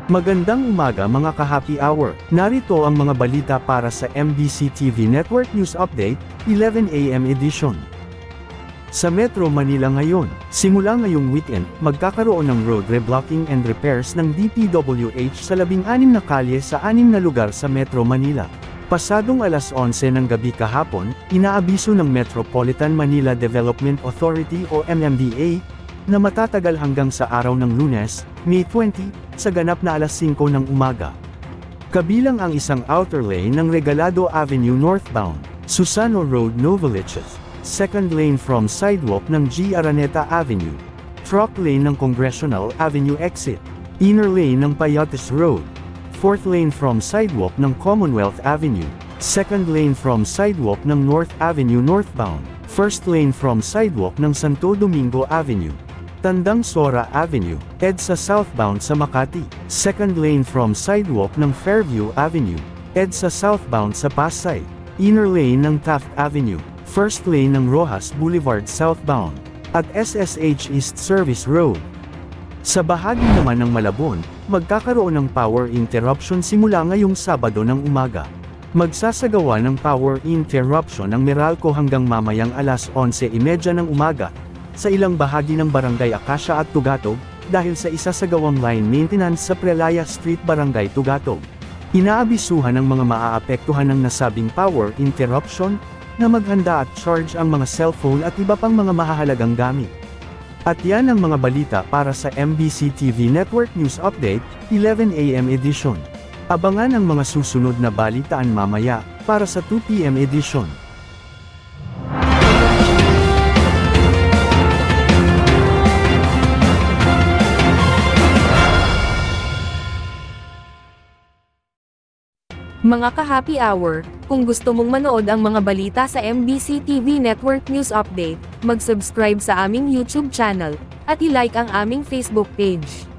Magandang umaga mga ka-happy hour. Narito ang mga balita para sa MBC TV Network News Update, 11 AM edition. Sa Metro Manila ngayon, simula ngayong weekend, magkakaroon ng road reblocking and repairs ng DPWH sa 16 na kalye sa 6 na lugar sa Metro Manila. Pasadong alas 11 ng gabi kahapon, inaabiso ng Metropolitan Manila Development Authority o MMDA, na matatagal hanggang sa araw ng Lunes, May 20, sa ganap na alas 5 ng umaga. Kabilang ang isang outer lane ng Regalado Avenue northbound, Susano Road Novaliches, second lane from sidewalk ng G. Araneta Avenue, truck lane ng Congressional Avenue exit, inner lane ng Payates Road, fourth lane from sidewalk ng Commonwealth Avenue, second lane from sidewalk ng North Avenue northbound, first lane from sidewalk ng Santo Domingo Avenue, Tandang Sora Avenue, EDSA southbound sa Makati, second lane from sidewalk ng Fairview Avenue, EDSA southbound sa Pasay, inner lane ng Taft Avenue, first lane ng Rojas Boulevard southbound, at SSH East Service Road. Sa bahagi naman ng Malabon, magkakaroon ng power interruption simula ngayong Sabado ng umaga. Magsasagawa ng power interruption ang Meralco hanggang mamayang alas 11:30 ng umaga, sa ilang bahagi ng Barangay Acacia at Tugatog, dahil sa isasagawang line maintenance sa Prelaya Street Barangay Tugatog. Inaabisuhan ng mga maaapektuhan ng nasabing power interruption, na maghanda at charge ang mga cellphone at iba pang mga mahahalagang gamit. At yan ang mga balita para sa MBC TV Network News Update, 11 AM edition. Abangan ang mga susunod na balitaan mamaya, para sa 2 PM edition. Mga ka-happy hour, kung gusto mong manood ang mga balita sa MBC TV Network News Update, mag-subscribe sa aming YouTube channel, at i-like ang aming Facebook page.